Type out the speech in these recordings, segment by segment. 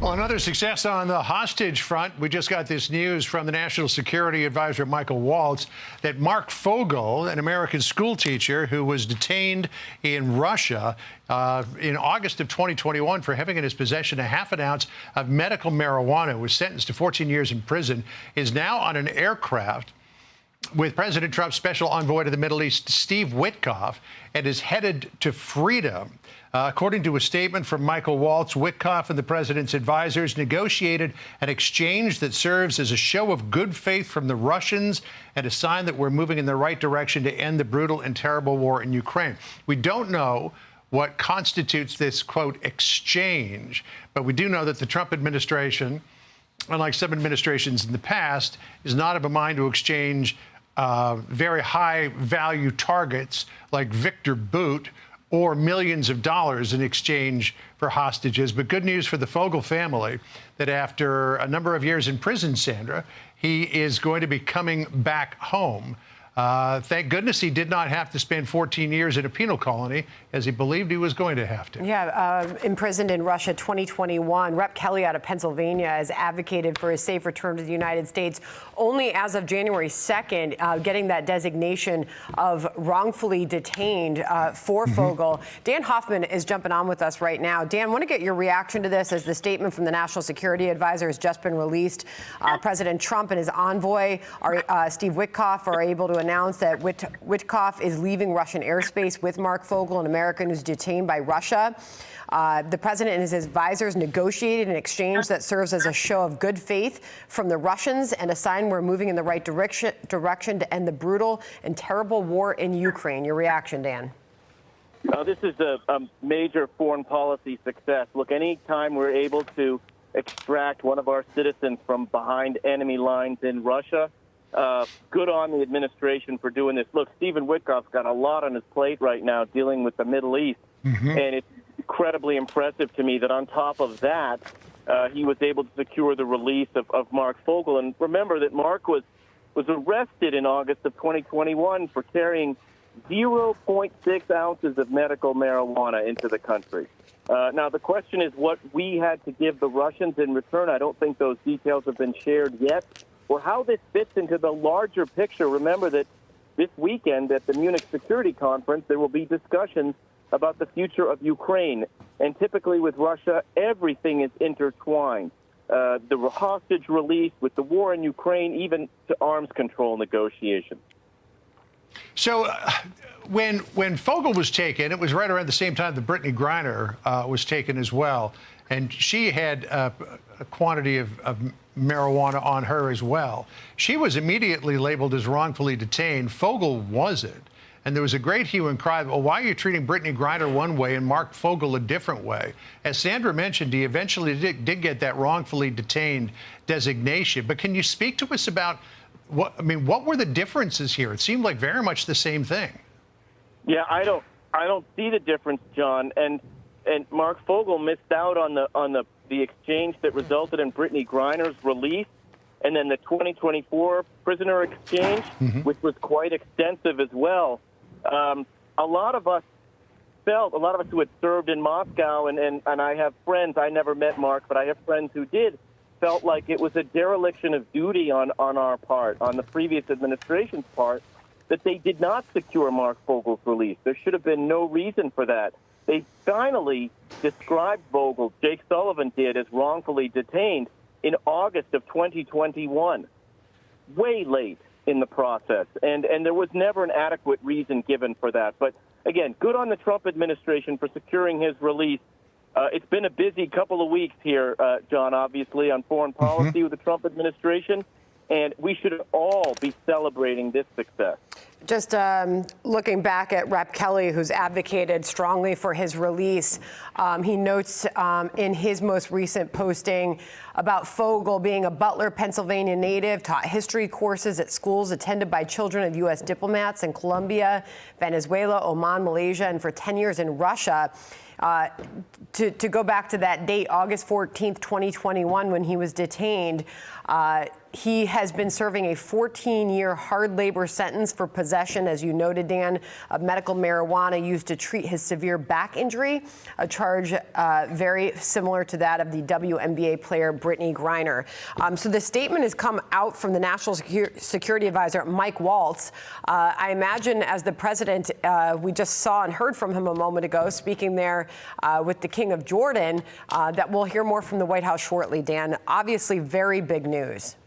Well, another success on the hostage front. We just got this news from the National Security Advisor, Michael Waltz, that Marc Fogel, an American school teacher who was detained in Russia in August of 2021 for having in his possession a half an ounce of medical marijuana, was sentenced to 14 years in prison, is now on an aircraft with President Trump's special envoy to the Middle East, Steve Witkoff, and is headed to freedom. According to a statement from Michael Waltz, Witkoff and the president's advisors negotiated an exchange that serves as a show of good faith from the Russians and a sign that we're moving in the right direction to end the brutal and terrible war in Ukraine. We don't know what constitutes this, quote, exchange, but we do know that the Trump administration, unlike some administrations in the past, is not of a mind to exchange very high-value targets like Victor Boot or millions of dollars in exchange for hostages. But good news for the Fogle family that after a number of years in prison, Sandra, he is going to be coming back home. Thank goodness he did not have to spend 14 years in a penal colony, as he believed he was going to have to. Yeah, imprisoned in Russia 2021. Rep. Kelly out of Pennsylvania has advocated for his safe return to the United States only as of January 2nd, getting that designation of wrongfully detained for Fogle. Dan Hoffman is jumping on with us right now. Dan, I want to get your reaction to this as the statement from the National Security Advisor has just been released. President Trump and his envoy, Steve Witkoff, are able to announce that Witkoff is leaving Russian airspace with Marc Fogel, an American who's detained by Russia. The president and his advisors negotiated an exchange that serves as a show of good faith from the Russians and a sign we're moving in the right direction to end the brutal and terrible war in Ukraine. Your reaction, Dan? This is a major foreign policy success. Look, any time we're able to extract one of our citizens from behind enemy lines in Russia, good on the administration for doing this. Look, Stephen Witkoff's got a lot on his plate right now dealing with the Middle East, and it's incredibly impressive to me that on top of that, he was able to secure the release of Marc Fogel. And remember that Marc was arrested in August of 2021 for carrying 0.6 ounces of medical marijuana into the country. Now, the question is what we had to give the Russians in return. I don't think those details have been shared yet, or how this fits into the larger picture. Remember that this weekend at the Munich Security Conference, there will be discussions about the future of Ukraine. And typically with Russia, everything is intertwined. The hostage release with the war in Ukraine, even to arms control negotiations. So when Fogle was taken, it was right around the same time that Brittany Griner was taken as well. And she had a quantity of marijuana on her as well. She was immediately labeled as wrongfully detained. Fogle wasn't. And there was a great hue and cry, well, why are you treating Brittany Griner one way and Marc Fogel a different way? As Sandra mentioned, he eventually did get that wrongfully detained designation. But can you speak to us about what were the differences here? It seemed like very much the same thing. Yeah, I don't see the difference, John. And Marc Fogel missed out on the exchange that resulted in Brittany Griner's release, and then the 2024 prisoner exchange, which was quite extensive as well. A lot of us who had served in Moscow, and I have friends, I never met Marc, but I have friends who did, felt like it was a dereliction of duty on our part, on the previous administration's part, that they did not secure Marc Fogel's release. There should have been no reason for that. They finally described Fogle, Jake Sullivan did, as wrongfully detained in August of 2021, way late in the process. And there was never an adequate reason given for that. But again, good on the Trump administration for securing his release. It's been a busy couple of weeks here, John, obviously, on foreign policy with the Trump administration, and we should all be celebrating this success. Just looking back at Rep. Kelly, who's advocated strongly for his release, he notes in his most recent posting about Fogle being a Butler, Pennsylvania native, taught history courses at schools attended by children of U.S. diplomats in Colombia, Venezuela, Oman, Malaysia, and for 10 years in Russia. To go back to that date, August 14th, 2021, when he was detained, he has been serving a 14-year hard labor sentence for possession, as you noted, Dan, of medical marijuana used to treat his severe back injury, a charge very similar to that of the WNBA player Brittany Griner. So the statement has come out from the National Security Advisor, Mike Waltz. I imagine as the president, we just saw and heard from him a moment ago, speaking there with the King of Jordan, that we'll hear more from the White House shortly, Dan. Obviously, very big news.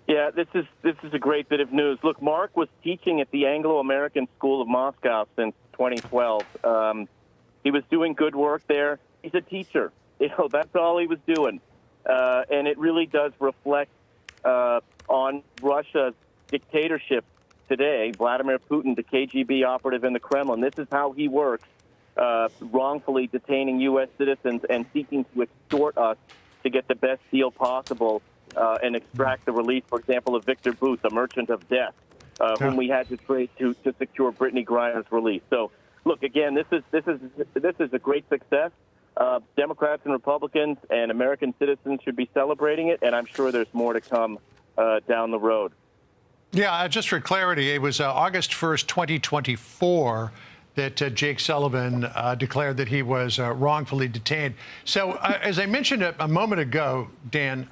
Yeah, this is a great bit of news. Look, Mark was teaching at the Anglo-American School of Moscow since 2012. He was doing good work there. He's a teacher. That's all he was doing. And it really does reflect on Russia's dictatorship today. Vladimir Putin, the KGB operative in the Kremlin, this is how he works, wrongfully detaining U.S. citizens and seeking to extort us to get the best deal possible and extract the release, for example, of Victor Booth, the merchant of death, whom we had to trade to secure Brittany Griner's release. So, look, again, this is a great success. Democrats and Republicans and American citizens should be celebrating it, and I'm sure there's more to come down the road. Yeah, just for clarity, it was August 1st, 2024 that Jake Sullivan declared that he was wrongfully detained. So as I mentioned a moment ago, Dan,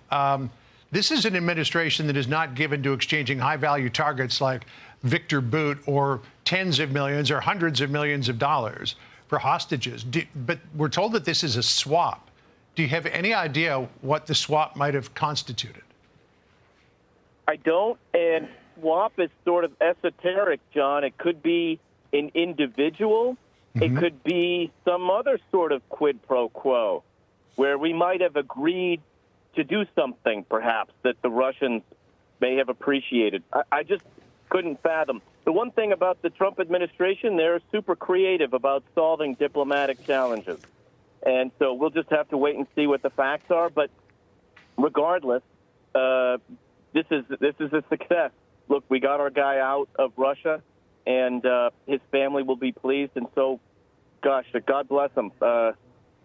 this is an administration that is not given to exchanging high-value targets like Victor Boot or tens of millions or hundreds of millions of dollars for hostages. But we're told that this is a swap. Do you have any idea what the swap might have constituted? I don't, and swap is sort of esoteric, John. It could be an individual. It could be some other sort of quid pro quo where we might have agreed to do something, perhaps, that the Russians may have appreciated. I just couldn't fathom. The one thing about the Trump administration, they're super creative about solving diplomatic challenges. And so we'll just have to wait and see what the facts are. But regardless, this is a success. Look, we got our guy out of Russia, and his family will be pleased. And so, gosh, God bless him.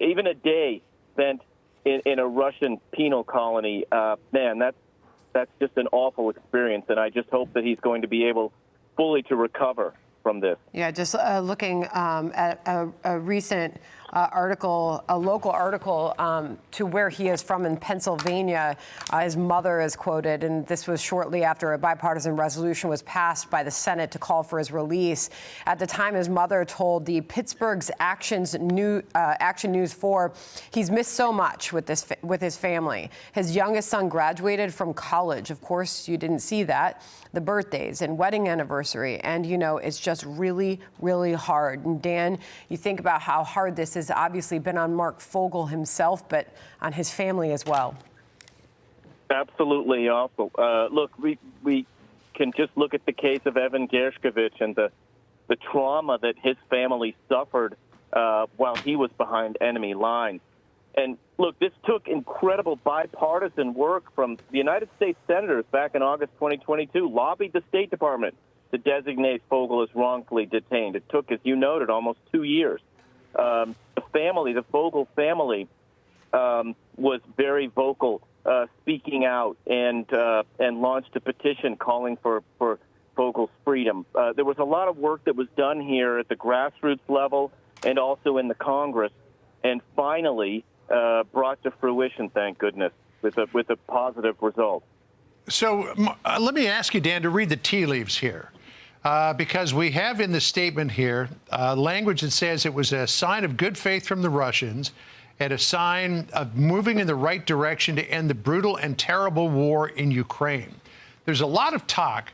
Even a day spent in a Russian penal colony, man, that's just an awful experience. And I just hope that he's going to be able fully to recover from this. Yeah, just looking at a recent article, a local article to where he is from in Pennsylvania. His mother is quoted, and this was shortly after a bipartisan resolution was passed by the Senate to call for his release. At the time, his mother told the Pittsburgh's Action News 4, he's missed so much with his family. His youngest son graduated from college. Of course, you didn't see that. The birthdays and wedding anniversary. And, you know, it's just really, really hard. And Dan, you think about how hard this has obviously been on Marc Fogel himself, but on his family as well. Absolutely awful. Look, we can just look at the case of Evan Gershkovich and the trauma that his family suffered while he was behind enemy lines. And look, this took incredible bipartisan work from the United States senators back in August 2022, lobbied the State Department to designate Fogle as wrongfully detained. It took, as you noted, almost 2 years. The Fogle family, was very vocal, speaking out, and launched a petition calling for Fogle's freedom. There was a lot of work that was done here at the grassroots level and also in the Congress, and finally brought to fruition, thank goodness, with a positive result. So let me ask you, Dan, to read the tea leaves here. Because we have in the statement here language that says it was a sign of good faith from the Russians and a sign of moving in the right direction to end the brutal and terrible war in Ukraine. There's a lot of talk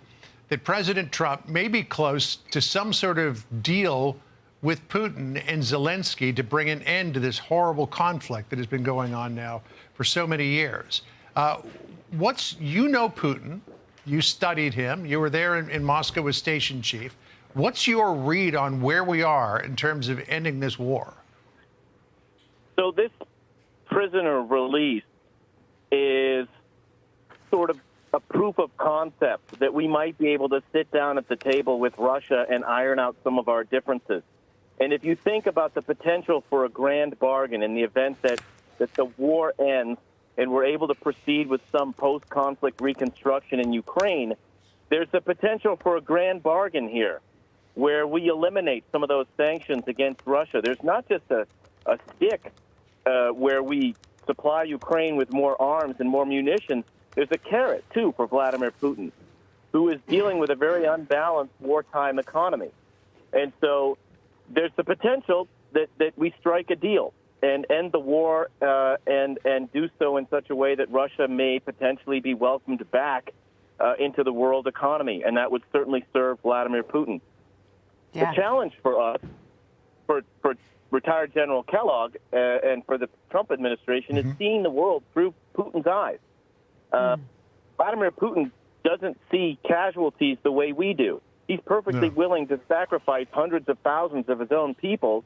that President Trump may be close to some sort of deal with Putin and Zelensky to bring an end to this horrible conflict that has been going on now for so many years. You know Putin. You studied him. You were there in Moscow as station chief. What's your read on where we are in terms of ending this war? So this prisoner release is sort of a proof of concept that we might be able to sit down at the table with Russia and iron out some of our differences. And if you think about the potential for a grand bargain in the event that the war ends and we're able to proceed with some post-conflict reconstruction in Ukraine, there's the potential for a grand bargain here where we eliminate some of those sanctions against Russia. There's not just a stick where we supply Ukraine with more arms and more munitions. There's a carrot, too, for Vladimir Putin, who is dealing with a very unbalanced wartime economy. And so there's the potential that we strike a deal and end the war and do so in such a way that Russia may potentially be welcomed back into the world economy, and that would certainly serve Vladimir Putin. Yeah. The challenge for us, for retired General Kellogg and for the Trump administration, is seeing the world through Putin's eyes. Vladimir Putin doesn't see casualties the way we do. He's perfectly willing to sacrifice hundreds of thousands of his own people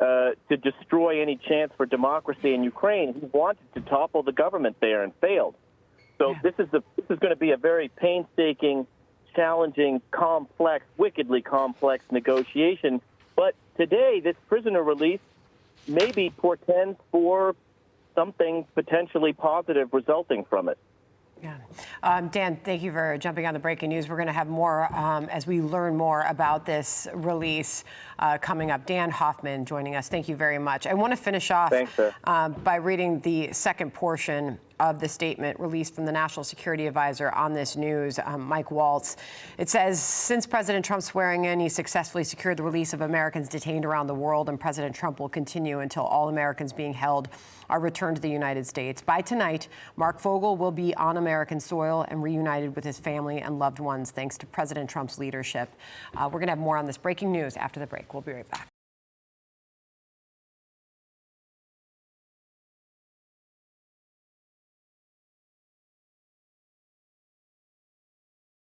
to destroy any chance for democracy in Ukraine. He wanted to topple the government there and failed. So this is going to be a very painstaking, challenging, complex, wickedly complex negotiation. But today, this prisoner release maybe portends for something potentially positive resulting from it. Yeah. Dan, thank you for jumping on the breaking news. We're going to have more as we learn more about this release coming up. Dan Hoffman joining us. Thank you very much. I want to finish off by reading the second portion of the statement released from the National Security Advisor on this news, Mike Waltz. It says, since President Trump's swearing in, he successfully secured the release of Americans detained around the world, and President Trump will continue until all Americans being held are returned to the United States. By tonight, Marc Fogel will be on American soil and reunited with his family and loved ones, thanks to President Trump's leadership. We're going to have more on this breaking news after the break. We'll be right back.